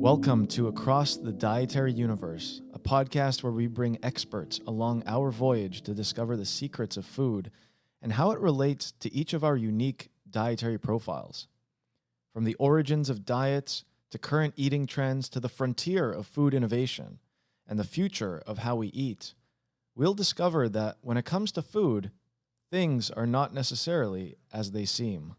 Welcome to Across the Dietary Universe, a podcast where we bring experts along our voyage to discover the secrets of food and how it relates to each of our unique dietary profiles. From the origins of diets to current eating trends to the frontier of food innovation and the future of how we eat, we'll discover that when it comes to food, things are not necessarily as they seem.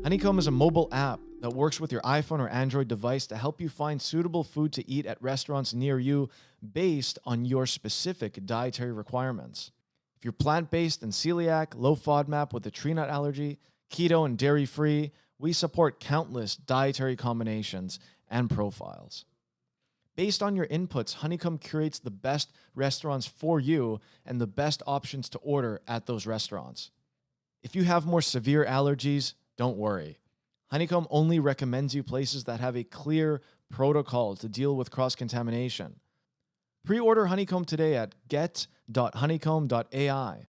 Honeycomb is a mobile app that works with your iPhone or Android device to help you find suitable food to eat at restaurants near you based on your specific dietary requirements. If you're plant-based and celiac, low Fodmap with a tree nut allergy, keto and dairy-free, we support countless dietary combinations and profiles. Based on your inputs, Honeycomb curates the best restaurants for you and the best options to order at those restaurants. If you have more severe allergies, don't worry. Honeycomb only recommends you places that have a clear protocol to deal with cross-contamination. Pre-order Honeycomb today at get.honeycomb.ai.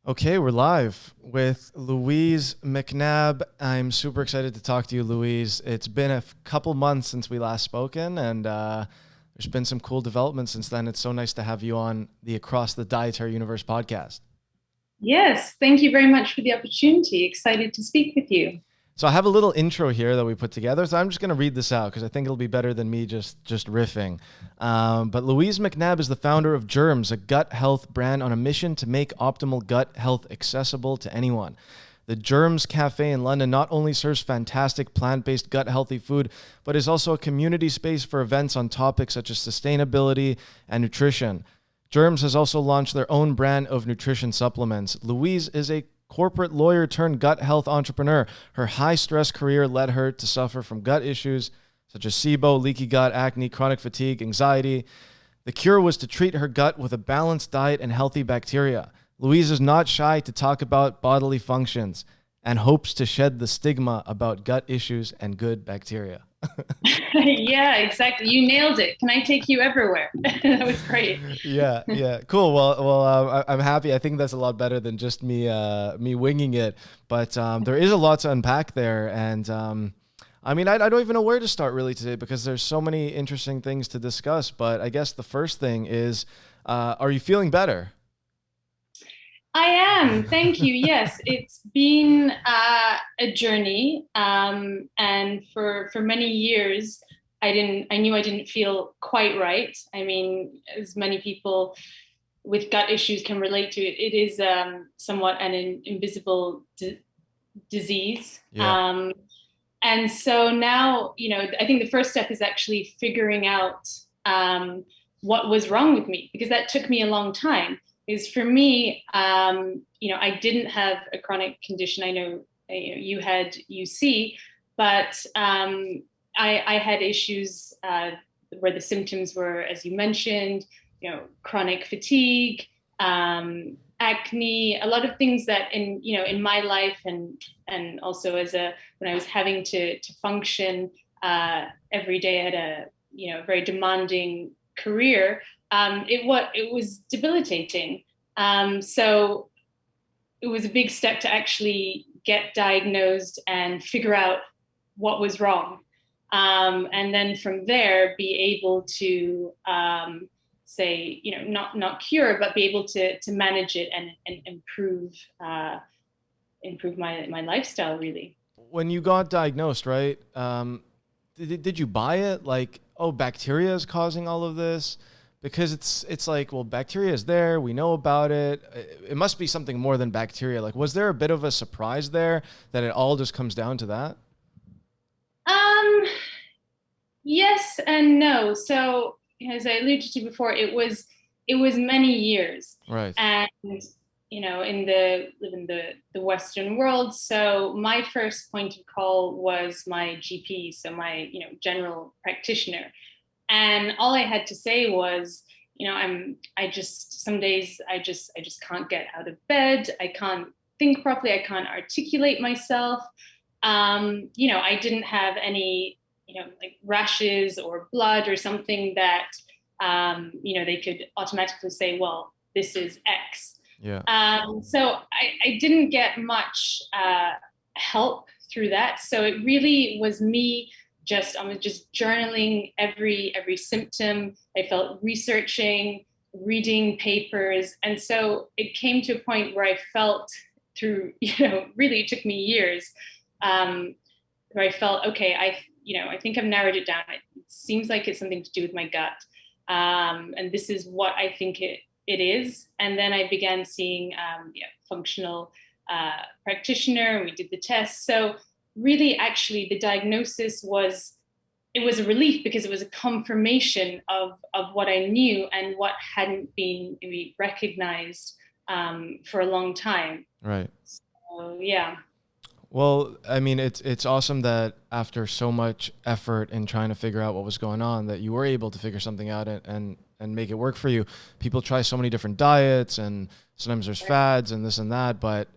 Okay, we're live with Louise Macnab. I'm super excited to talk to you, Louise. It's been a couple months since we last spoken, and there's been some cool developments since then. It's so nice to have you on the Across the Dietary Universe podcast. Yes, thank you very much for the opportunity. Excited to speak with you. So I have a little intro here that we put together. So I'm just going to read this out because I think it'll be better than me just riffing. But Louise Macnab is the founder of JERMS, a gut health brand on a mission to make optimal gut health accessible to anyone. The JERMS Cafe in London not only serves fantastic plant-based gut healthy food, but is also a community space for events on topics such as sustainability and nutrition. JERMS has also launched their own brand of nutrition supplements. Louise is a corporate lawyer turned gut health entrepreneur. Her high-stress career led her to suffer from gut issues such as SIBO, leaky gut, acne, chronic fatigue, anxiety. The cure was to treat her gut with a balanced diet and healthy bacteria. Louise is not shy to talk about bodily functions and hopes to shed the stigma about gut issues and good bacteria. Yeah, exactly. You nailed it. Can I take you everywhere? That was great. Yeah, cool. Well, I'm happy. I think that's a lot better than just me winging it. But there is a lot to unpack there, and I mean, I don't even know where to start really today because there's so many interesting things to discuss. But I guess the first thing is, are you feeling better? I am. Thank you. Yes, it's been a journey, and for many years, I knew I didn't feel quite right. I mean, as many people with gut issues can relate to it, it is somewhat an invisible disease. Yeah. And so now, I think the first step is actually figuring out what was wrong with me, because that took me a long time. Is for me, I didn't have a chronic condition. I know you had UC, but I had issues where the symptoms were, as you mentioned, chronic fatigue, acne, a lot of things that in my life and also when I was having to function every day, I had a very demanding career. It was debilitating. So it was a big step to actually get diagnosed and figure out what was wrong. And then from there, be able to say, not cure, but be able to manage it and improve my lifestyle, really. When you got diagnosed, right? Did you buy it? Like, oh, bacteria is causing all of this? Because it's like, well, bacteria is there. We know about it. It must be something more than bacteria. Like, was there a bit of a surprise there that it all just comes down to that? Yes and no. So as I alluded to before, it was many years. Right. And live in the Western world. So my first point of call was my GP, so my general practitioner. And all I had to say was, some days I just can't get out of bed. I can't think properly. I can't articulate myself. I didn't have any, like rashes or blood or something that, they could automatically say, well, this is X. Yeah. So I didn't get much help through that. So it really was me I was just journaling every symptom. I felt researching, reading papers. And so it came to a point where I felt through, really it took me years, where I felt, okay, I think I've narrowed it down. It seems like it's something to do with my gut. And this is what I think it is. And then I began seeing functional practitioner, and we did the tests. So really, actually, the diagnosis was a relief, because it was a confirmation of what I knew and what hadn't been maybe recognized for a long time. Right. So yeah. Well, I mean, it's awesome that after so much effort in trying to figure out what was going on, that you were able to figure something out and make it work for you. People try so many different diets, and sometimes there's fads and this and that, but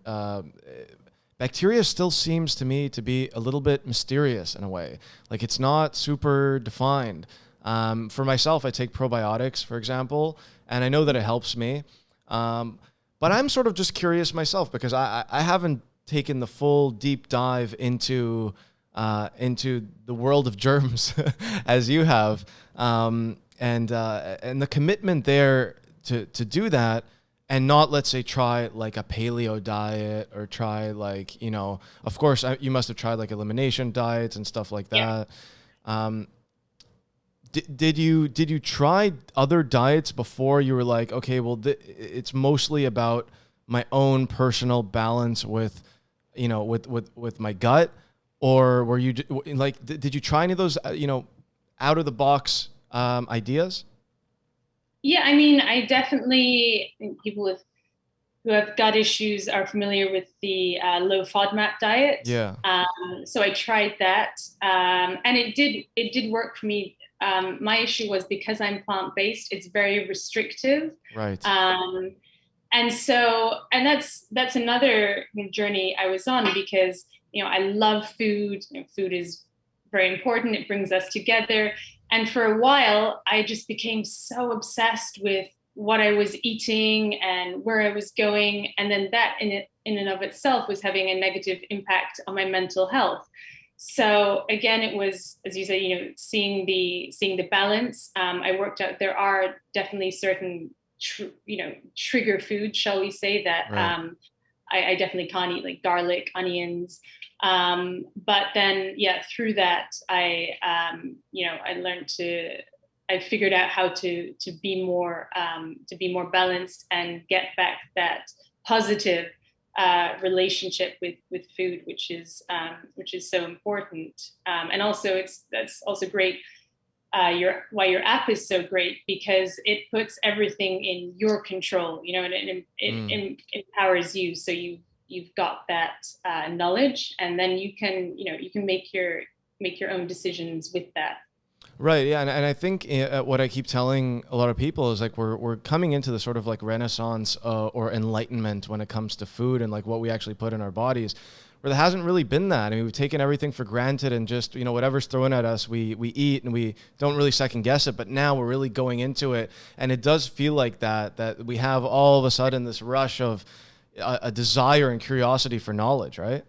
bacteria still seems to me to be a little bit mysterious in a way. Like, it's not super defined. For myself, I take probiotics, for example, and I know that it helps me. But I'm sort of just curious myself, because I haven't taken the full deep dive into the world of germs as you have, and the commitment there to do that, and not, let's say, try like a paleo diet, or try like, of course you must have tried like elimination diets and stuff like that. Yeah. Did you try other diets before you were like, okay, well, it's mostly about my own personal balance with, with my gut? Or were you like, did you try any of those, out of the box ideas? Yeah, I mean, I definitely think people who have gut issues are familiar with the low Fodmap diet. Yeah. So I tried that, and it did work for me. My issue was, because I'm plant-based, it's very restrictive. Right. And that's another journey I was on, because I love food. Food is very important. It brings us together. And for a while, I just became so obsessed with what I was eating and where I was going, and then that in and of itself was having a negative impact on my mental health. So again, it was, as you say, seeing the balance. I worked out there are definitely certain trigger foods, shall we say, that Right. I definitely can't eat, like garlic, onions. But then, yeah, through that, I learned I figured out how to be more balanced and get back that positive relationship with food, which is so important. And also, that's also great. Why your app is so great, because it puts everything in your control, and it empowers you. So you've got that knowledge, and then you can make your own decisions with that. Right. Yeah. And I think what I keep telling a lot of people is, like, we're coming into the sort of like renaissance or enlightenment when it comes to food and like what we actually put in our bodies, where there hasn't really been that. I mean, we've taken everything for granted, and just, whatever's thrown at us, we eat, and we don't really second guess it. But now we're really going into it. And it does feel like that we have all of a sudden this rush of a desire and curiosity for knowledge, right?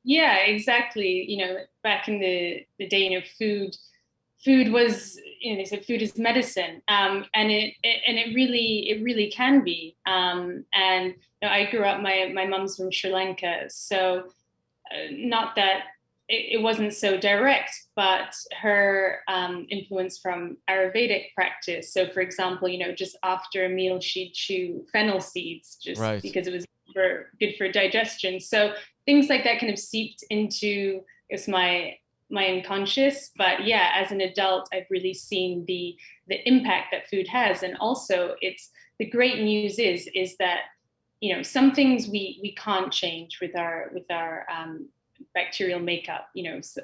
Yeah, exactly. Back in the day, food was, they said food is medicine, and it really can be. And I grew up, my mom's from Sri Lanka, so not that it wasn't so direct, but her influence from Ayurvedic practice. So, for example, just after a meal, she'd chew fennel seeds, just Right. because it was good for digestion. So things like that kind of seeped into, I guess, my unconscious. But yeah, as an adult, I've really seen the impact that food has. And also, it's the great news is that some things we can't change with our bacterial makeup.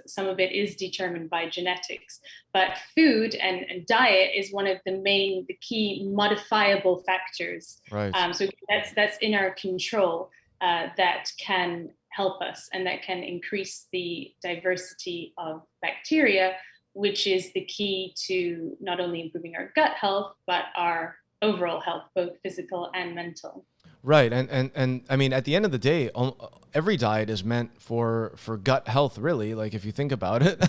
Some of it is determined by genetics, but food and diet is one of the key modifiable factors. Right. So that's in our control, that can help us, and that can increase the diversity of bacteria, which is the key to not only improving our gut health, but our overall health, both physical and mental. Right. And I mean, at the end of the day, every diet is meant for gut health, really. Like if you think about it,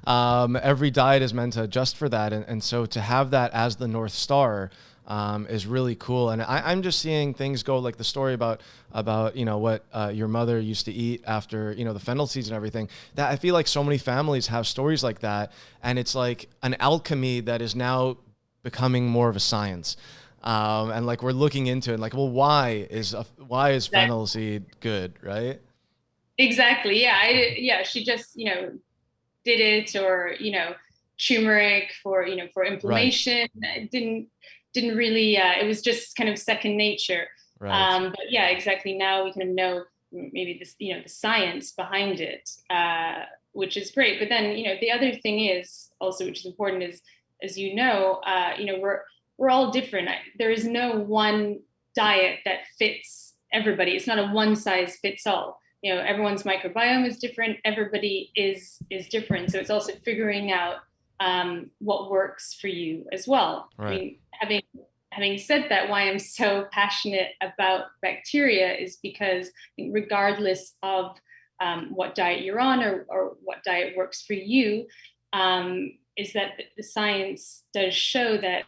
every diet is meant to adjust for that. And so to have that as the North Star is really cool. And I'm just seeing things go, like the story about what your mother used to eat after, the fennel seeds and everything. That I feel like so many families have stories like that. And it's like an alchemy that is now becoming more of a science. And like we're looking into it, like, well, why is fennel seed good, right? Exactly. Yeah. She just, did it, or, turmeric for Right, inflammation. It didn't really, it was just kind of second nature. right, But yeah, exactly. Now we kind of know maybe this, the science behind it, which is great. But then, the other thing is also, which is important, is, as we're all different. There is no one diet that fits everybody. It's not a one size fits all. Everyone's microbiome is different. Everybody is different. So it's also figuring out what works for you as well. I right. mean, having said that, why I'm so passionate about bacteria is because regardless of what diet you're on, or what diet works for you, is that the science does show that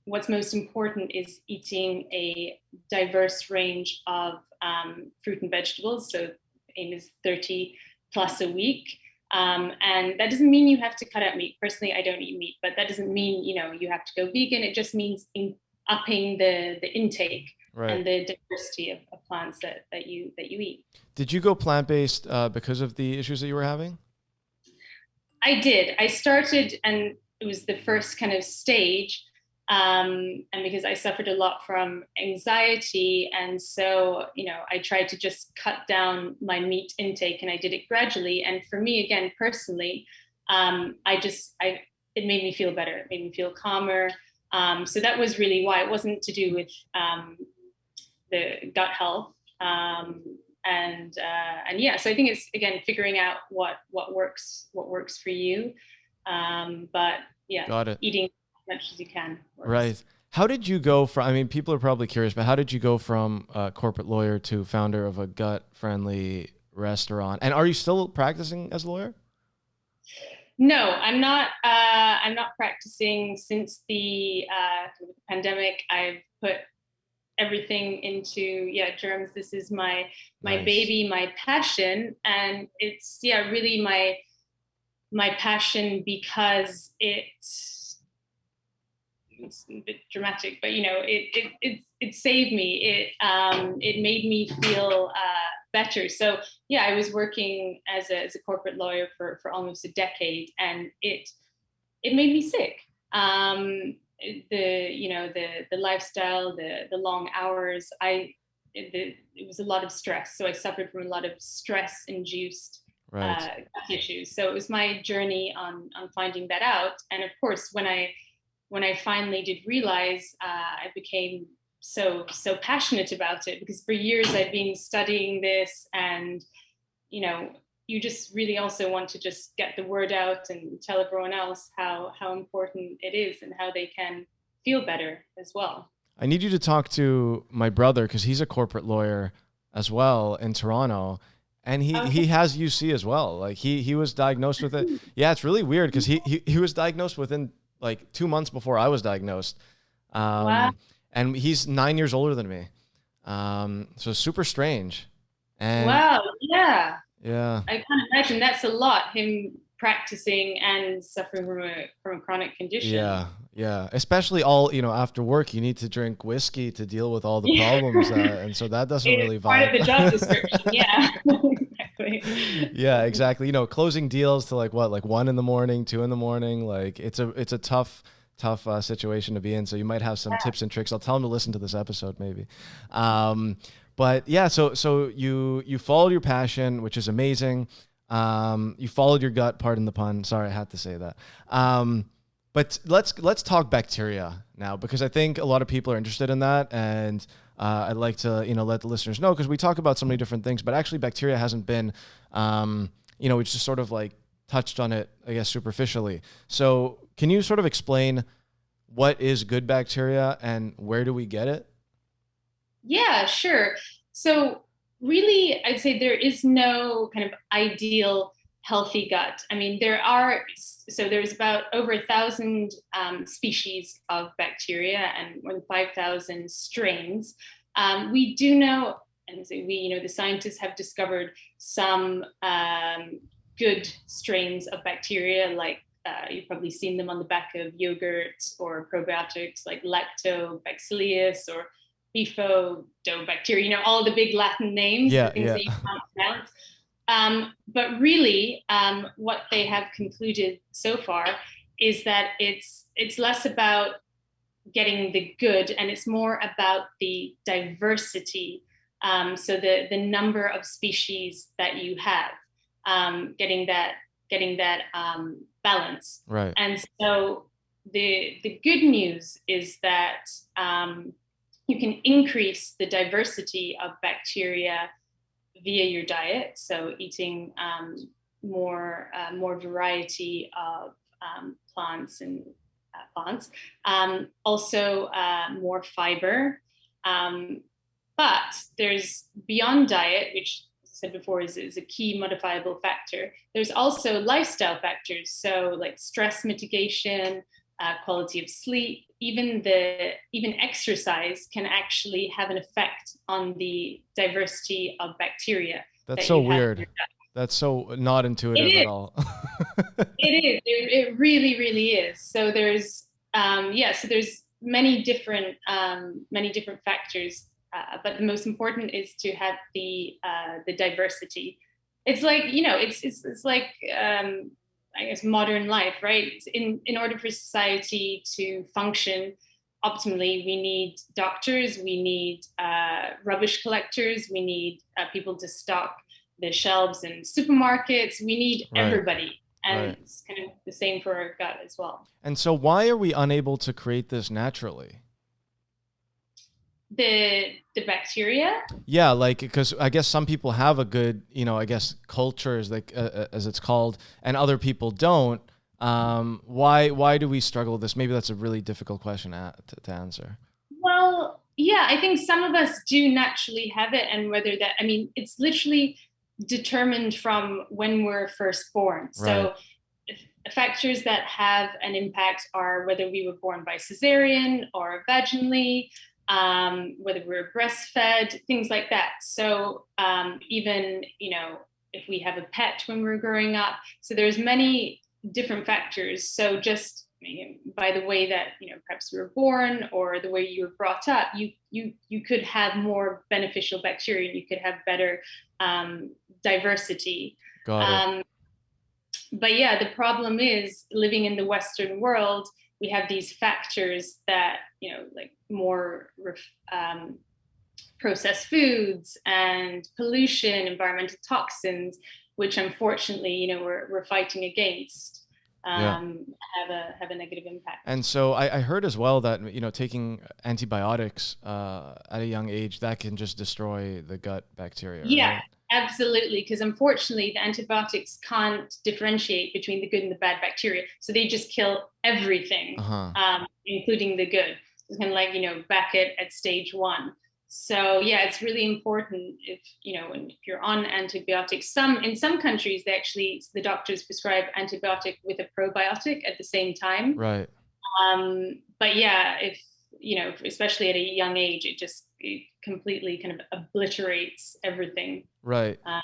what's most important is eating a diverse range of fruit and vegetables. So aim is 30 plus a week. And that doesn't mean you have to cut out meat. Personally, I don't eat meat, but that doesn't mean, you have to go vegan. It just means upping the intake Right. and the diversity of plants that you eat. Did you go plant-based because of the issues that you were having? I did. I started, and it was the first kind of stage. And because I suffered a lot from anxiety. And so, I tried to just cut down my meat intake, and I did it gradually. And for me, again, personally, it made me feel better. It made me feel calmer. So that was really why. It wasn't to do with the gut health. And yeah, so I think it's, again, figuring out what works for you. But yeah, Got it. eating as much as you can works. Right. How did you go from, I mean, people are probably curious, but how did you go from a corporate lawyer to founder of a gut-friendly restaurant? And are you still practicing as a lawyer? No, I'm not. I'm not practicing since the pandemic. I've put everything into JERMS. This is my Nice. baby, my passion, and it's really my passion, because it's a bit dramatic, but it saved me. It made me feel better. So yeah, I was working as a corporate lawyer for almost a decade, and it made me sick. The lifestyle, the long hours. It was a lot of stress. So I suffered from a lot of stress induced Right. issues. So it was my journey on finding that out. And of course, when I finally did realize, I became so passionate about it, because for years I'd been studying this, and you just really also want to just get the word out and tell everyone else how important it is, and how they can feel better as well. I need you to talk to my brother because he's a corporate lawyer as well in Toronto. And he Okay. has UC as well. Like he was diagnosed with it. Yeah, it's really weird because he was diagnosed within like 2 months before I was diagnosed. Wow. And he's 9 years older than me. So super strange. And Wow. Yeah. yeah, I can't imagine. That's a lot, him practicing and suffering from a chronic condition. yeah, yeah. Especially after work, you need to drink whiskey to deal with all the Yeah. problems. And so that doesn't It's really part of vibe. the job description. Yeah. Exactly. Yeah, exactly. Closing deals to like what, like 1 in the morning, 2 in the morning. Like it's a tough situation to be in. So you might have some tips and tricks. I'll tell them to listen to this episode maybe. But yeah, so you followed your passion, which is amazing. You followed your gut. Pardon the pun. Sorry, I had to say that. But let's talk bacteria now, because I think a lot of people are interested in that, and I'd like to let the listeners know, because we talk about so many different things, but actually bacteria hasn't been we just sort of like touched on it, I guess, superficially. So can you sort of explain what is good bacteria and where do we get it? Yeah, sure. So really, I'd say there is no kind of ideal healthy gut. I mean, there's about over 1,000 species of bacteria and more than 5,000 strains. We do know, and so the scientists have discovered some good strains of bacteria, like you've probably seen them on the back of yogurt or probiotics like lactobacillus or bifidobacteria, all the big Latin names, the Yeah, things yeah. that you can't pronounce. But really, what they have concluded so far is that it's less about getting the good, and it's more about the diversity. So the number of species that you have, getting that balance. Right. And so the good news is that you can increase the diversity of bacteria via your diet. So eating more variety of plants and plants. Also more fiber. But there's beyond diet, which as I said before is a key modifiable factor. There's also lifestyle factors. So like stress mitigation, quality of sleep, even exercise can actually have an effect on the diversity of bacteria That's that so you have in weird. your gut. That's so not It intuitive at is. all. It is. It really, really is. So there's so there's many different factors, but the most important is to have the diversity. It's like it's like I guess modern life, right? In order for society to function optimally, we need doctors, we need rubbish collectors, we need people to stock the shelves in supermarkets. We need Right, everybody, and right. it's kind of the same for our gut as well. And so why are we unable to create this naturally? The bacteria. Yeah, like because I guess some people have a good, I guess cultures like as it's called, and other people don't. Why do we struggle with this? Maybe that's a really difficult question to answer. Well, yeah, I think some of us do naturally have it, and whether that, I mean, it's literally determined from when we're first born. Right. So factors that have an impact are whether we were born by cesarean or vaginally, whether we were breastfed, things like that. So even if we have a pet when we're growing up, so there's many different factors. So just by the way that perhaps you were born or the way you were brought up, you could have more beneficial bacteria. You could have better diversity. Got it. Um, but yeah, the problem is living in the Western world, we have these factors that, like more processed foods and pollution, environmental toxins, which unfortunately, we're fighting against, Yeah. have a negative impact. And so I heard as well that taking antibiotics at a young age that can just destroy the gut bacteria, Yeah, right? absolutely. Because unfortunately, the antibiotics can't differentiate between the good and the bad bacteria. So they just kill everything, Uh-huh. including the good. It's kind of like, back at stage one. So yeah, it's really important if you're on antibiotics. In some countries, the doctors prescribe antibiotic with a probiotic at the same time. Right. But yeah, if especially at a young age, it completely kind of obliterates everything. Right. Uh,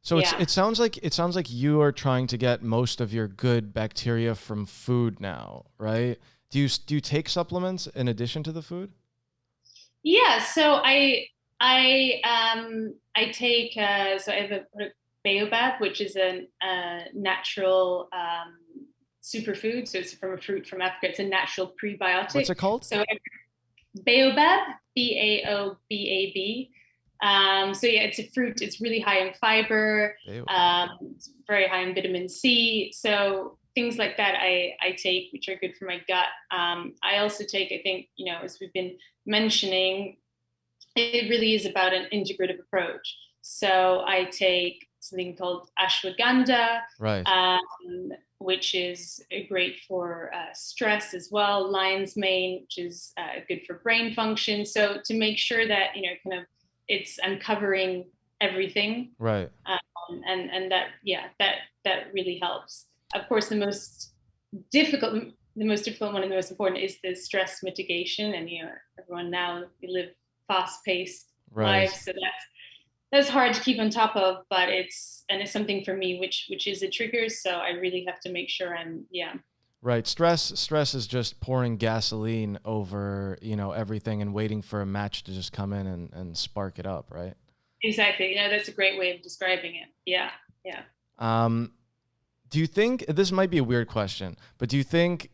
So yeah. it sounds like you are trying to get most of your good bacteria from food now, right? Do you take supplements in addition to the food? Yeah. So I take so I have a baobab, which is a natural superfood. So it's from a fruit from Africa. It's a natural What's prebiotic. it called? So baobab, Baobab. So yeah, it's a fruit. It's really high in fiber. Baobab. It's very high in vitamin C. So things like that I take, which are good for my gut. I also take, I think, as we've been mentioning, it really is about an integrative approach. So I take something called Ashwagandha, Right. which is great for stress as well. Lion's mane, which is good for brain function. So to make sure that, kind of I'm covering everything. Right. And that, yeah, that really helps. Of course, the most difficult one and the most important is the stress mitigation. And, everyone now, we live fast-paced Right. lives. So that's hard to keep on top of, but it's something for me, which is a trigger. So I really have to make sure Right. Stress is just pouring gasoline over, everything and waiting for a match to just come in and spark it up, right? Exactly. That's a great way of describing it. Yeah. Yeah. Do you think, this might be a weird question, but do you think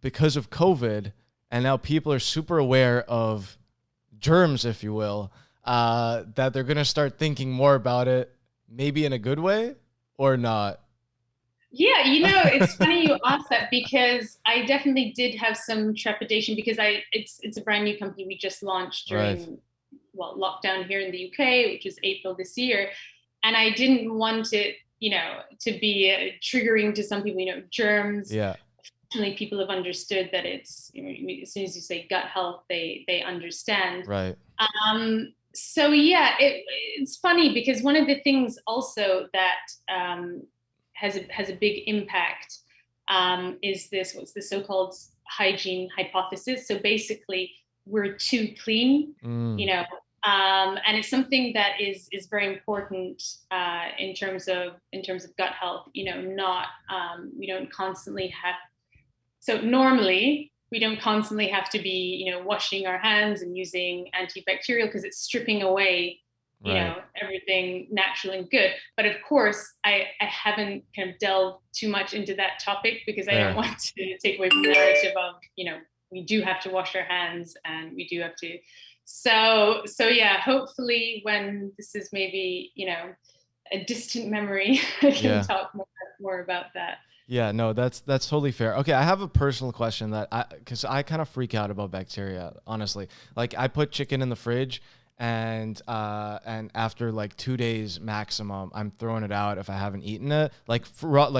because of COVID and now people are super aware of germs, if you will, that they're going to start thinking more about it, maybe in a good way or not? Yeah, it's funny you asked that, because I definitely did have some trepidation, because it's a brand new company we just launched Right. during lockdown here in the UK, which was April this year, and I didn't want it, to be triggering to some people. Germs. Yeah. Fortunately, people have understood that it's, as soon as you say gut health, they understand. Right. So yeah, it's funny, because one of the things also that has a big impact is what's the so-called hygiene hypothesis. So basically, we're too clean, and it's something that is very important in terms of gut health. Not we don't constantly have. So normally we don't constantly have to be, washing our hands and using antibacterial, because it's stripping away, everything natural and good. But of course, I haven't kind of delved too much into that topic, because I don't want to take away from the narrative of, we do have to wash our hands, and we do have to. So yeah, hopefully when this is maybe, a distant memory, I can talk more about that. Yeah, no, that's totally fair. Okay, I have a personal question because I kind of freak out about bacteria, honestly. Like, I put chicken in the fridge, and after like 2 days maximum, I'm throwing it out if I haven't eaten it, like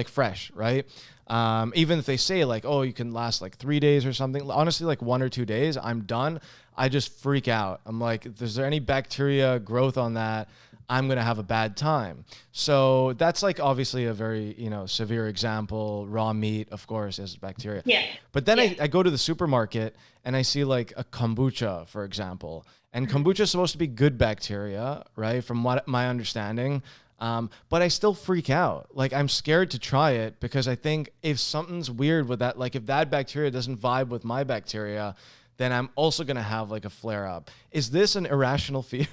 fresh, right? Even if they say like, oh, you can last like 3 days or something, honestly, like 1 or 2 days, I'm done. I just freak out. I'm like, is there any bacteria growth on that? I'm going to have a bad time. So that's like obviously a very, severe example. Raw meat, of course, is bacteria. Yeah. But then I go to the supermarket and I see like a kombucha, for example. And kombucha is supposed to be good bacteria, right? From what my understanding. But I still freak out. Like, I'm scared to try it, because I think if something's weird with that, like if that bacteria doesn't vibe with my bacteria, then I'm also going to have like a flare up. Is this an irrational fear?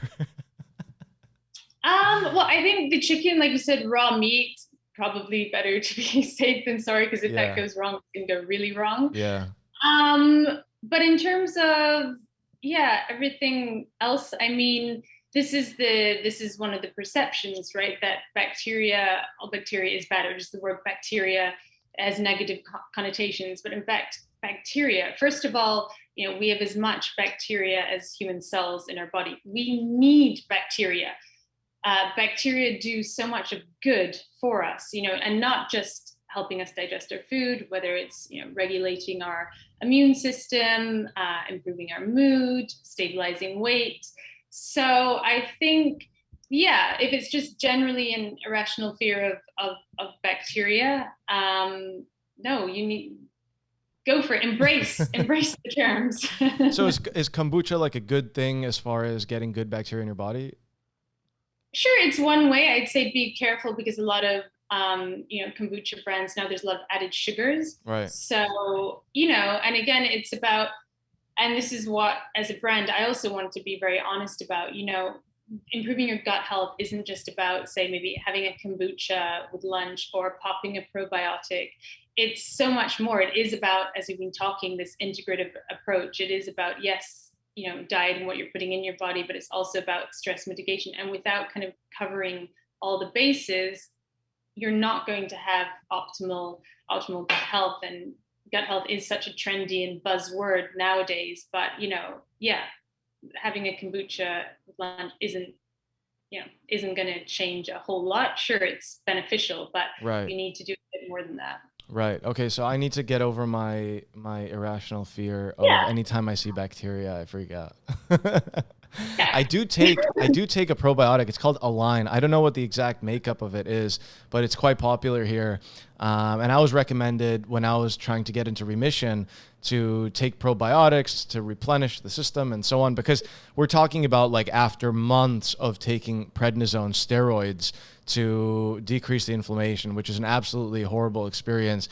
Well, I think the chicken, like you said, raw meat, probably better to be safe than sorry, because if that goes wrong, it can go really wrong. Yeah. But in terms of, everything else, I mean, this is one of the perceptions, right? That all bacteria is bad, or just the word bacteria has negative connotations. But in fact, bacteria, first of all, we have as much bacteria as human cells in our body. We need bacteria. Bacteria do so much of good for us, and not just helping us digest our food, whether it's, regulating our immune system, improving our mood, stabilizing weight. So I think, if it's just generally an irrational fear of bacteria, no, you need go for it. Embrace the germs. So is kombucha like a good thing as far as getting good bacteria in your body? Sure, it's one way. I'd say be careful, because a lot of kombucha brands now, there's a lot of added sugars. Right. So, and again, it's about, and this is what, as a brand, I also want to be very honest about, improving your gut health isn't just about, say, maybe having a kombucha with lunch or popping a probiotic. It's so much more. It is about, as we've been talking, this integrative approach. It is about, yes, diet and what you're putting in your body, but it's also about stress mitigation. And without kind of covering all the bases, you're not going to have optimal gut health. And gut health is such a trendy and buzzword nowadays. But having a kombucha with lunch isn't isn't going to change a whole lot. Sure, it's beneficial, but Right. you need to do a bit more than that. Right. Okay. So I need to get over my irrational fear of Yeah. anytime I see bacteria, I freak out. Yeah. I do take a probiotic. It's called Align. I don't know what the exact makeup of it is, but it's quite popular here. And I was recommended when I was trying to get into remission to take probiotics to replenish the system and so on, because we're talking about like after months of taking prednisone steroids to decrease the inflammation, which is an absolutely horrible experience.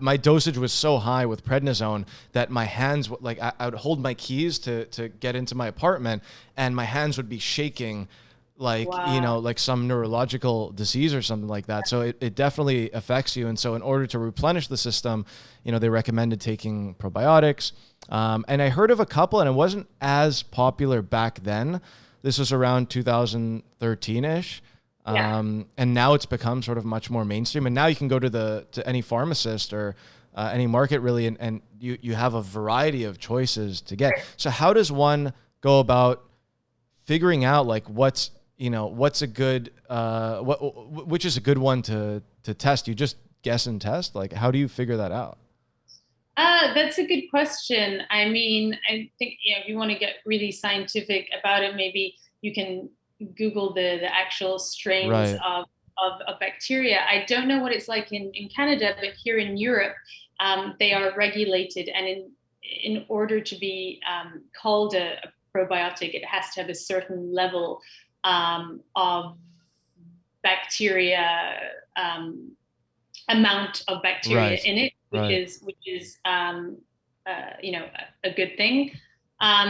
My dosage was so high with prednisone that my hands, like I would hold my keys to get into my apartment, and my hands would be shaking like, Wow. like some neurological disease or something like that. So it definitely affects you. And so in order to replenish the system, they recommended taking probiotics. And I heard of a couple, and it wasn't as popular back then. This was around 2013-ish. Yeah. And now it's become sort of much more mainstream. And now you can go to any pharmacist or any market really, and you have a variety of choices to get. So how does one go about figuring out like what's a good which is a good one to test? You just guess and test? Like, how do you figure that out? That's a good question. I mean, I think if you want to get really scientific about it, maybe you can Google the actual strains Right. of bacteria. I don't know what it's like in Canada, but here in Europe, they are regulated, and in order to be called a probiotic, it has to have a certain level of bacteria amount of bacteria Right. in it, Right. which is a good thing.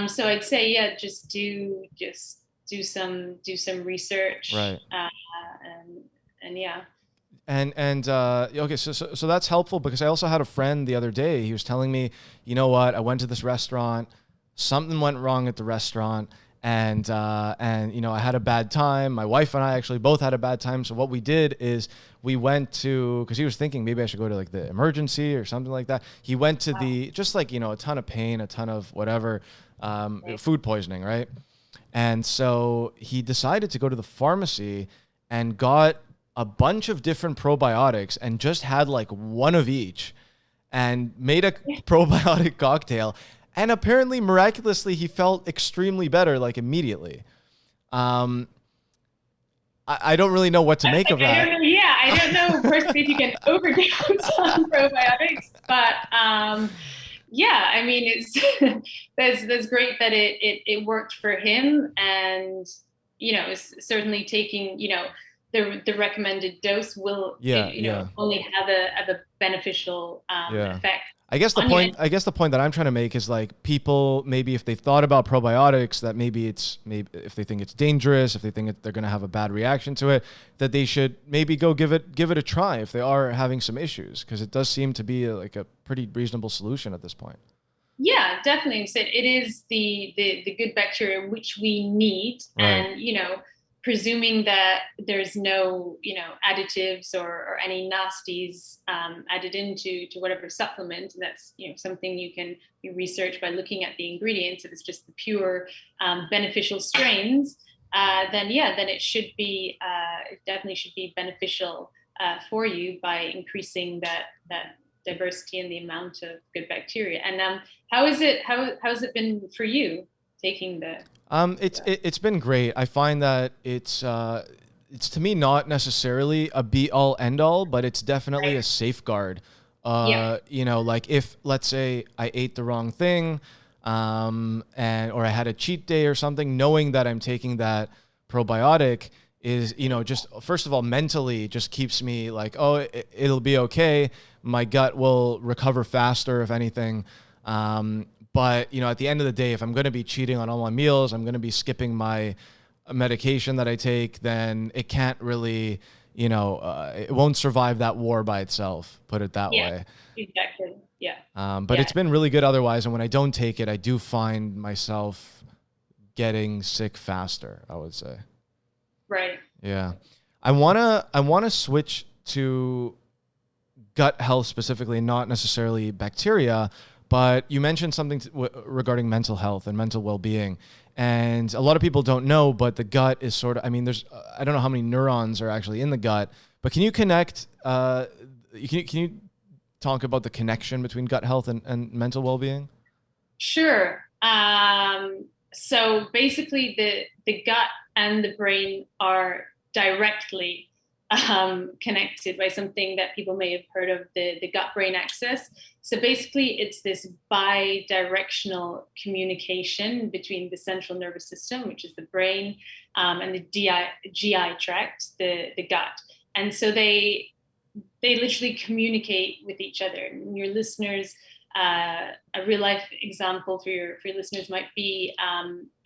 So I'd say just do some research, Right. and yeah. And okay, so that's helpful, because I also had a friend the other day. He was telling me, you know what, I went to this restaurant, something went wrong at the restaurant, and I had a bad time. My wife and I actually both had a bad time. So what we did is we went to, because he was thinking maybe I should go to like the emergency or something like that. He went to Wow. the, just like, a ton of pain, a ton of whatever, food poisoning, right? And so he decided to go to the pharmacy and got a bunch of different probiotics and just had like one of each and made a probiotic cocktail. And apparently, miraculously, he felt extremely better, like immediately. Um, I don't really know what to make of I don't that. know. Yeah, I don't know personally if you can overdose on probiotics, but yeah, I mean, it's that's great that it worked for him, and certainly taking the recommended dose will Yeah, yeah. only have a beneficial Yeah. effect I guess the on you. point I guess the point that I'm trying to make is like people, maybe if they've thought about probiotics, that maybe if they think it's dangerous, if they think they're going to have a bad reaction to it, that they should maybe go give it a try if they are having some issues, because it does seem to be like a pretty reasonable solution at this point. Yeah, definitely. So it is the good bacteria which we need, Right. and presuming that there's no additives or any nasties added into whatever supplement. And that's something you can research by looking at the ingredients. If it's just the pure beneficial strains, then it definitely should be beneficial for you by increasing that diversity and the amount of good bacteria. And how's it been for you taking the It's been great. I find that it's to me not necessarily a be all end all, but it's definitely right? a safeguard. Yeah, Like if let's say I ate the wrong thing, or I had a cheat day or something, knowing that I'm taking that probiotic is, just first of all, mentally just keeps me like, oh, it'll be okay. My gut will recover faster, if anything. But at the end of the day, if I'm going to be cheating on all my meals, I'm going to be skipping my medication that I take, then it can't really, it won't survive that war by itself, put it that yeah, way. exactly. Yeah, But yeah, it's been really good otherwise. And when I don't take it, I do find myself getting sick faster, I would say. right. Yeah. I wanna switch to gut health specifically, not necessarily bacteria, but you mentioned something regarding mental health and mental well-being. And a lot of people don't know, but the gut is sort of, I mean, there's, I don't know how many neurons are actually in the gut, but can you connect, can you talk about the connection between gut health and mental well-being? Sure. So basically, the gut and the brain are directly connected by something that people may have heard of, the gut-brain axis. So basically, it's this bi-directional communication between the central nervous system, which is the brain, and the GI tract, the gut. And so they literally communicate with each other. And your listeners, a real life example for your listeners might be,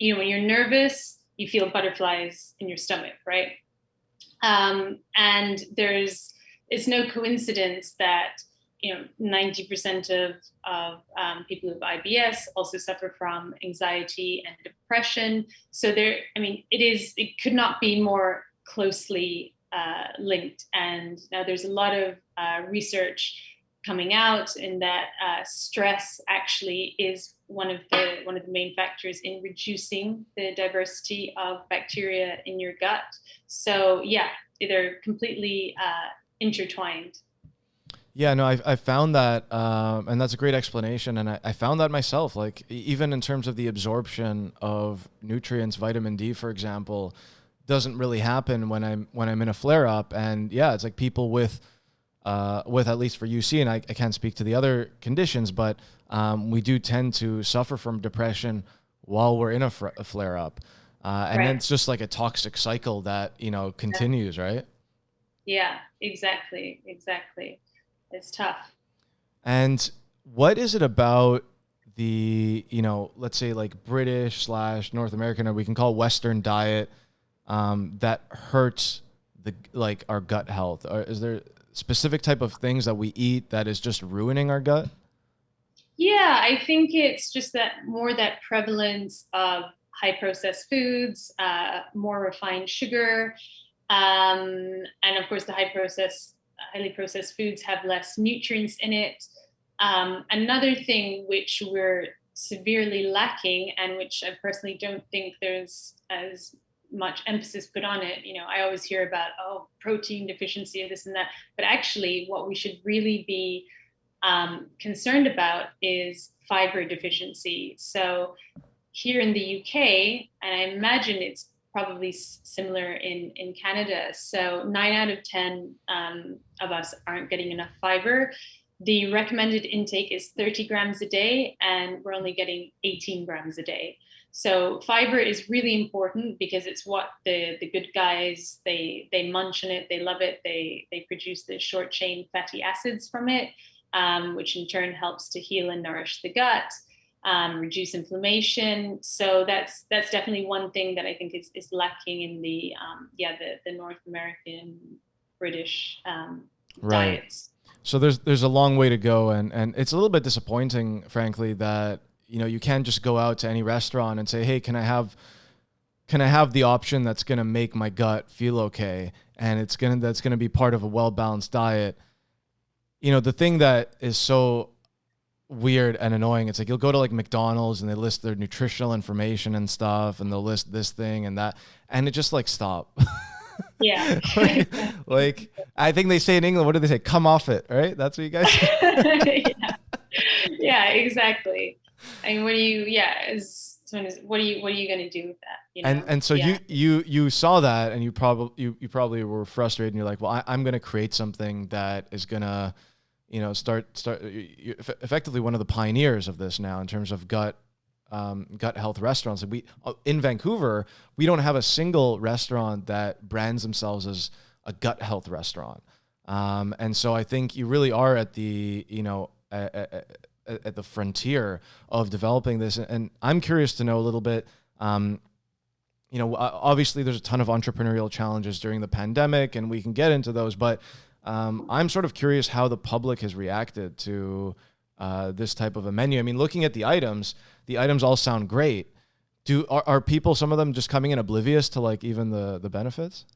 when you're nervous, you feel butterflies in your stomach, right? And it's no coincidence that 90% of people with IBS also suffer from anxiety and depression. So it could not be more closely linked. And now there's a lot of research coming out in that stress actually is one of the main factors in reducing the diversity of bacteria in your gut. So yeah, they're completely intertwined. Yeah, no, I found that, and that's a great explanation. And I found that myself, like even in terms of the absorption of nutrients, vitamin D, for example, doesn't really happen when I'm in a flare up. And yeah, it's like people with at least for UC, and I can't speak to the other conditions, but we do tend to suffer from depression while we're in a flare up. And Right. then it's just like a toxic cycle that, continues, right? Yeah, exactly. It's tough. And what is it about the, let's say like British / North American, or we can call Western diet, that hurts like our gut health? Or is there specific type of things that we eat that is just ruining our gut? Yeah, I think it's just that prevalence of high processed foods, more refined sugar, and of course the highly processed foods have less nutrients in it. Another thing which we're severely lacking, and which I personally don't think there's as much emphasis put on it. I always hear about, protein deficiency or this and that, but actually what we should really be concerned about is fiber deficiency. So here in the UK, and I imagine it's probably similar in Canada, so 9 out of 10 of us aren't getting enough fiber. The recommended intake is 30 grams a day, and we're only getting 18 grams a day. So fiber is really important because it's what the good guys, they munch on it, they love it, they produce the short chain fatty acids from it, which in turn helps to heal and nourish the gut, reduce inflammation. So that's definitely one thing that I think is lacking in the North American British Right. diets. So there's a long way to go, and it's a little bit disappointing, frankly, that you can't just go out to any restaurant and say, hey, can I have the option that's going to make my gut feel okay, and that's going to be part of a well-balanced diet. The thing that is so weird and annoying, it's like you'll go to like McDonald's and they list their nutritional information and stuff, and they'll list this thing and that, and it just like stop. Yeah. like I think they say in England, what do they say? Come off it, right? That's what you guys say. Yeah, exactly. I mean, what are you going to do with that? And so Yeah. you saw that, and you probably were frustrated, and you're like, well, I'm going to create something that is going to, start effectively one of the pioneers of this now in terms of gut health restaurants. We in Vancouver, we don't have a single restaurant that brands themselves as a gut health restaurant. And so I think you really are at the, at the frontier of developing this. And I'm curious to know a little bit, obviously there's a ton of entrepreneurial challenges during the pandemic, and we can get into those, but I'm sort of curious how the public has reacted to this type of a menu. I mean, looking at the items all sound great. Are people, some of them, just coming in oblivious to like even the benefits?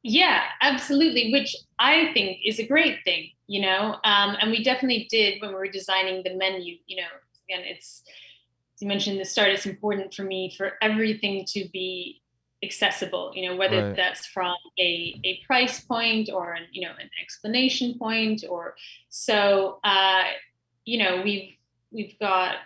Yeah, absolutely, which I think is a great thing, and we definitely did when we were designing the menu. Again, you mentioned in the start, it's important for me for everything to be accessible, whether Right. that's from a price point or an explanation point, or so we've got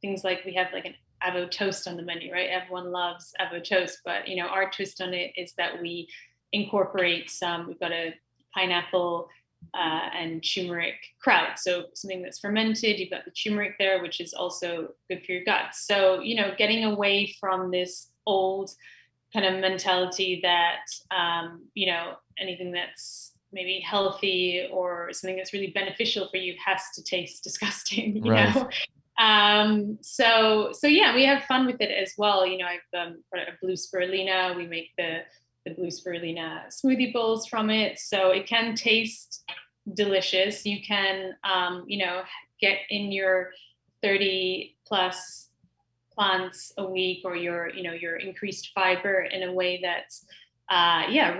things like we have like an avo toast on the menu, right? Everyone loves avo toast, but our twist on it is that we incorporate we've got a pineapple and turmeric kraut. So something that's fermented, you've got the turmeric there, which is also good for your gut. So, getting away from this old kind of mentality that, anything that's maybe healthy or something that's really beneficial for you has to taste disgusting, Right. So yeah, we have fun with it as well. I've got a blue spirulina. We make the blue spirulina smoothie bowls from it. So it can taste delicious. You can, get in your 30 plus plants a week, or your increased fiber in a way that's,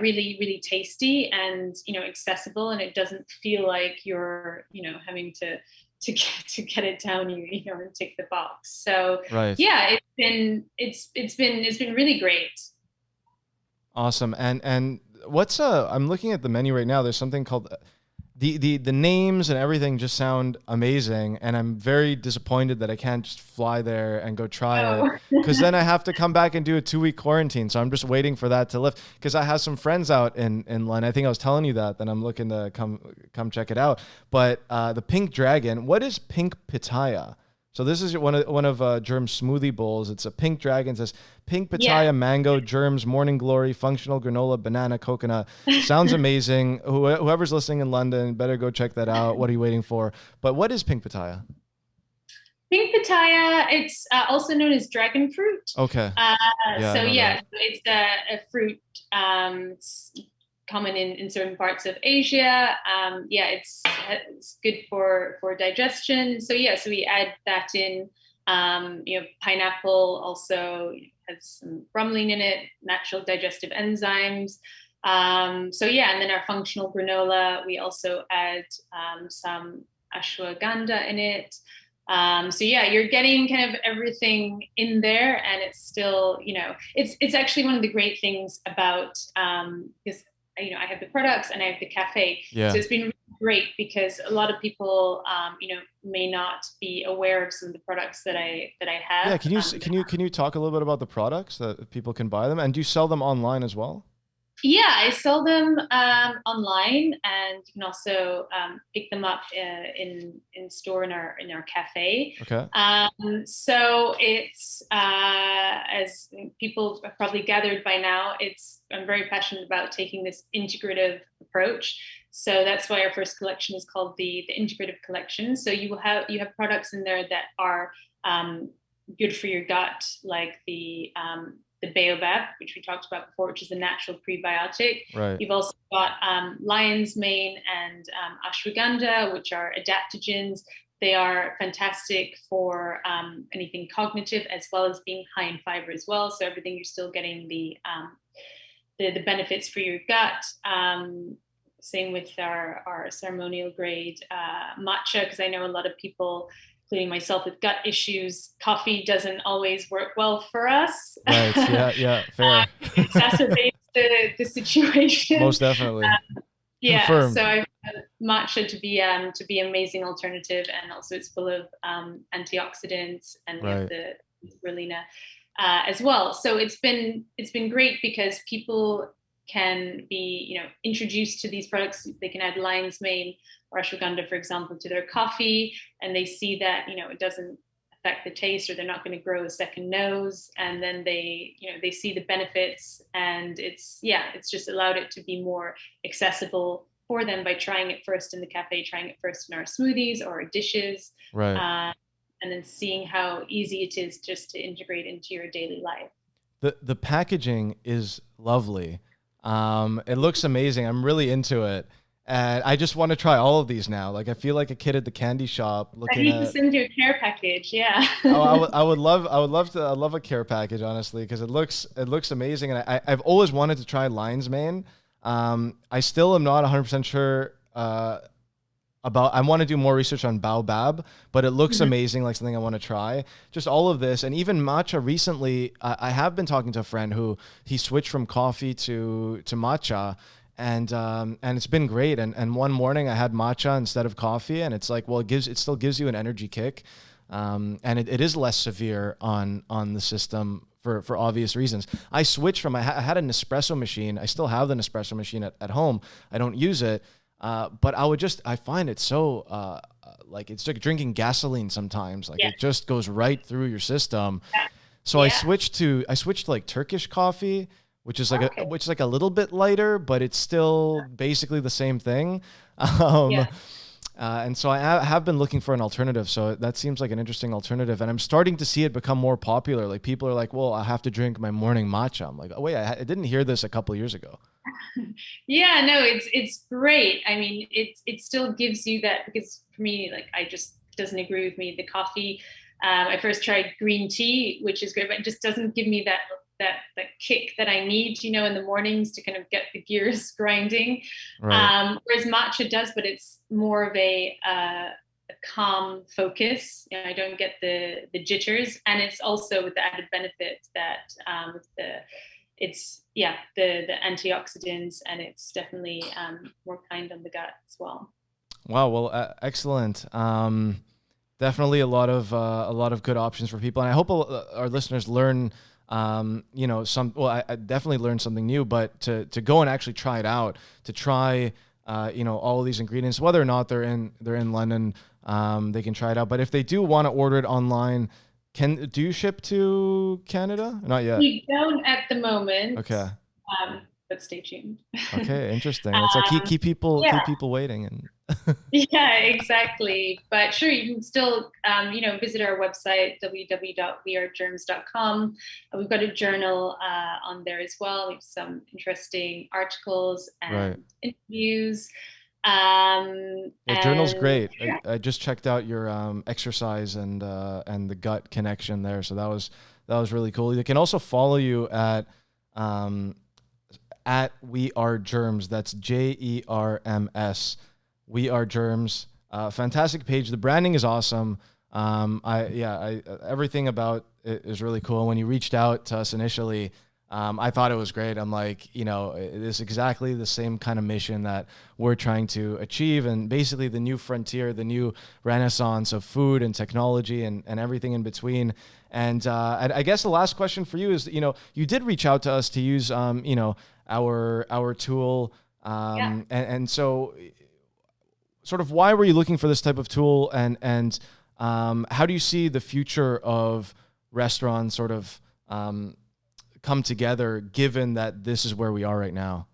really, really tasty and, accessible. And it doesn't feel like you're, having to get it down, and tick the box. So Right. yeah, it's been really great. Awesome. And what's I'm looking at the menu right now. There's something called the names and everything just sound amazing, and I'm very disappointed that I can't just fly there and go try it, because then I have to come back and do a 2-week quarantine. So I'm just waiting for that to lift, because I have some friends out in London. I think I was telling you that I'm looking to come check it out. But the pink dragon, what is pink pitaya? So this is one of JERMS smoothie bowls. It's a pink dragon. It says pink pitaya, mango, JERMS, morning glory, functional granola, banana, coconut. Sounds amazing. Whoever's listening in London, better go check that out. What are you waiting for? But what is pink pitaya? Pink pitaya, it's also known as dragon fruit. Okay. It's a fruit. It's common in certain parts of Asia. It's good for digestion. So we add that in. Pineapple also has some bromelain in it, natural digestive enzymes. And then our functional granola, we also add some ashwagandha in it. You're getting kind of everything in there, and it's still, it's actually one of the great things about, because I have the products and I have the cafe. Yeah. So it's been really great, because a lot of people, may not be aware of some of the products that I have. Yeah. Can you talk a little bit about the products that people can buy them, and do you sell them online as well? Yeah, I sell them online, and you can also pick them up in store in our cafe. Okay. So it's as people have probably gathered by now, I'm very passionate about taking this integrative approach. So that's why our first collection is called the integrative collection. So you have products in there that are good for your gut, like the baobab, which we talked about before, which is a natural prebiotic. Right. You've also got lion's mane and ashwagandha, which are adaptogens. They are fantastic for anything cognitive, as well as being high in fiber as well. So everything, you're still getting the benefits for your gut. Same with our ceremonial grade matcha, because I know a lot of people, including myself, with gut issues, coffee doesn't always work well for us. Right. Yeah. Fair. It exacerbates the situation. Most definitely. Confirmed. So I found matcha to be amazing alternative, and also it's full of antioxidants, and we have the spirulina as well. So it's been great, because people can be introduced to these products. They can add lion's mane or ashwagandha, for example, to their coffee, and they see that it doesn't affect the taste, or they're not going to grow a second nose, and then they see the benefits, and it's just allowed it to be more accessible for them by trying it first in the cafe, trying it first in our smoothies or our dishes, right, and then seeing how easy it is just to integrate into your daily life. The packaging is lovely. It looks amazing. I'm really into it. And I just want to try all of these now. Like, I feel like a kid at the candy shop looking I need to send you a care package. Yeah. I would love a care package, honestly, because it looks amazing. And I've always wanted to try lion's mane. I still am not 100% sure I want to do more research on baobab, but it looks amazing, like something I want to try. Just all of this, and even matcha. Recently, I have been talking to a friend who he switched from coffee to matcha, and it's been great. And one morning I had matcha instead of coffee, and it's like, well, it still gives you an energy kick, and it is less severe on the system for obvious reasons. I switched from I had an espresso machine. I still have the Nespresso machine at home. I don't use it. But I find it so, like it's like drinking gasoline sometimes. Like Yeah. it just goes right through your system. Yeah. So I switched to like Turkish coffee, which is Okay. like a little bit lighter, but it's still basically the same thing. Um, Yeah. and so have been looking for an alternative. So that seems like an interesting alternative. And I'm starting to see it become more popular. Like people are like, well, I have to drink my morning matcha. I'm like, oh, wait, I didn't hear this a couple of years ago. Yeah, no, it's great. I mean, it still gives you that, because for me, like, I just doesn't agree with me. The coffee, I first tried green tea, which is great, but it just doesn't give me that kick that I need, in the mornings to kind of get the gears grinding. Right. Whereas matcha does, but it's more of a calm focus. I don't get the jitters, and it's also with the added benefit that with the it's yeah the antioxidants, and it's definitely more kind on the gut as well. Wow. Well, excellent. Definitely a lot of good options for people, and I hope our listeners learn, well, I definitely learned something new, but to go and actually try it out, to try, all of these ingredients, whether or not they're in London, they can try it out. But if they do want to order it online, do you ship to Canada? Not yet. We don't at the moment, Okay. but stay tuned. Okay. Interesting. It's like keep Yeah, people waiting and. yeah, exactly. But sure, you can still, visit our website, www.wearegerms.com. We've got a journal on there as well. We have some interesting articles Right. and interviews. Yeah, journal's And great. I just checked out your exercise and the gut connection there, so that was really cool. You can also follow you um, at We Are Germs. That's JERMS. We Are Germs. Fantastic page. The branding is awesome. Everything about it is really cool. When you reached out to us initially, I thought it was great. I'm like, it's exactly the same kind of mission that we're trying to achieve, and basically the new frontier, the new renaissance of food and technology and everything in between. And I guess the last question for you is, you did reach out to us to use, our tool, yeah. and so sort of why were you looking for this type of tool, and how do you see the future of restaurants sort of come together, given that this is where we are right now?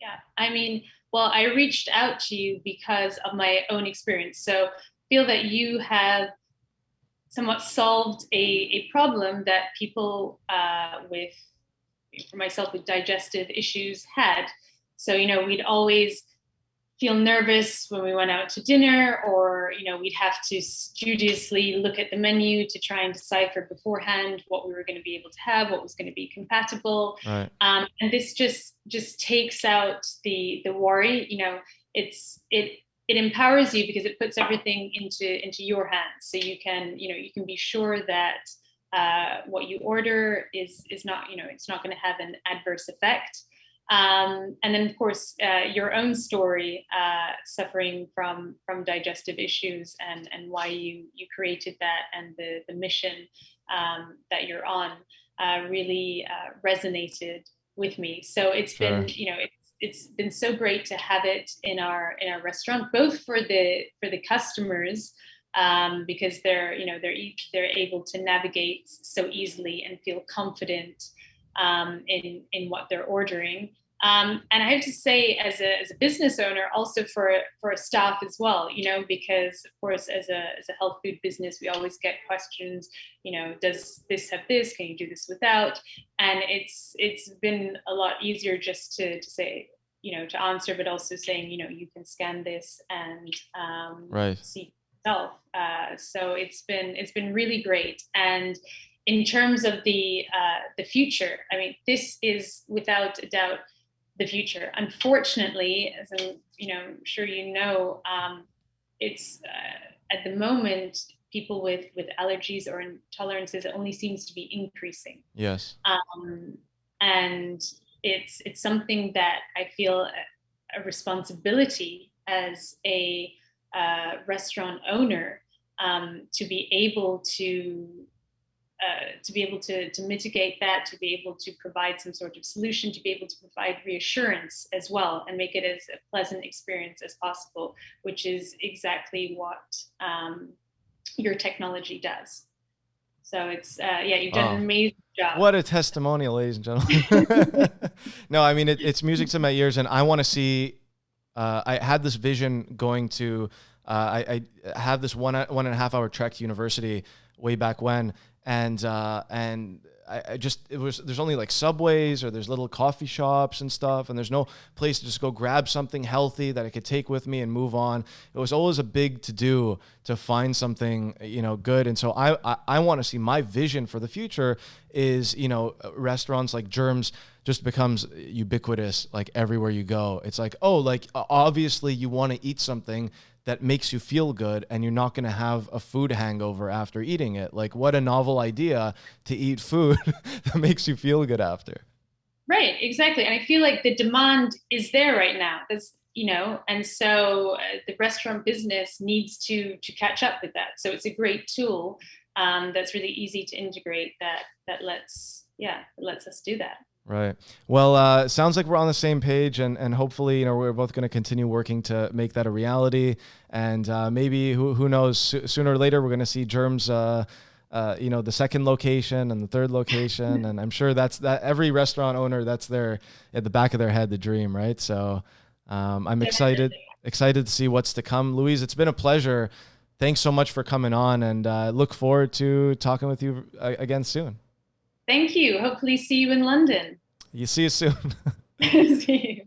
Yeah, I mean, well, I reached out to you because of my own experience. So feel that you have somewhat solved a problem that people for myself, with digestive issues had. So, we'd always feel nervous when we went out to dinner, or we'd have to studiously look at the menu to try and decipher beforehand what we were going to be able to have, what was going to be compatible. Right. And this just takes out the worry. It empowers you, because it puts everything into your hands, so you can be sure that what you order is not it's not going to have an adverse effect. And then, of course, your own story, suffering from digestive issues, and why you created that, and the mission that you're on, really resonated with me. So it's Sure. been it's been so great to have it in our restaurant, both for the customers, because they're able to navigate so easily and feel confident in what they're ordering. And I have to say, as a business owner, also for a staff as well, because of course, as a health food business, we always get questions, does this have this? Can you do this without? And it's been a lot easier just to say, to answer, but also saying, you can scan this and Right. see yourself. So it's been really great. And in terms of the future, I mean, this is without a doubt the future. Unfortunately, as I'm sure it's at the moment, people with allergies or intolerances, it only seems to be increasing. Yes. And it's something that I feel a responsibility as a restaurant owner, to be able to mitigate that, to be able to provide some sort of solution, to be able to provide reassurance as well, and make it as a pleasant experience as possible, which is exactly what your technology does. So it's you've done an amazing job. What a testimonial, ladies and gentlemen. No, I mean, it's music to my ears, and I want to see. I had this vision going to. I have this 1.5 hour trek to university way back when, and I just, there's only like Subways, or there's little coffee shops and stuff, and there's no place to just go grab something healthy that I could take with me and move on. It was always a big to do to find something, good. And so I want to see, my vision for the future is, restaurants like JERMS just becomes ubiquitous, like everywhere you go. It's like, oh, like obviously you want to eat something that makes you feel good, and you're not going to have a food hangover after eating it. Like, what a novel idea to eat food that makes you feel good after. Right, exactly. And I feel like the demand is there right now. And so the restaurant business needs to catch up with that. So it's a great tool that's really easy to integrate, that lets us do that. Right. Well, it sounds like we're on the same page, and hopefully, we're both going to continue working to make that a reality. And maybe, who knows, sooner or later, we're going to see JERMS, the second location and the third location. And I'm sure that every restaurant owner, that's at the back of their head, the dream, right? So I'm excited to see what's to come. Louise, it's been a pleasure. Thanks so much for coming on, and look forward to talking with you again soon. Thank you. Hopefully see you in London. You see you soon. See you.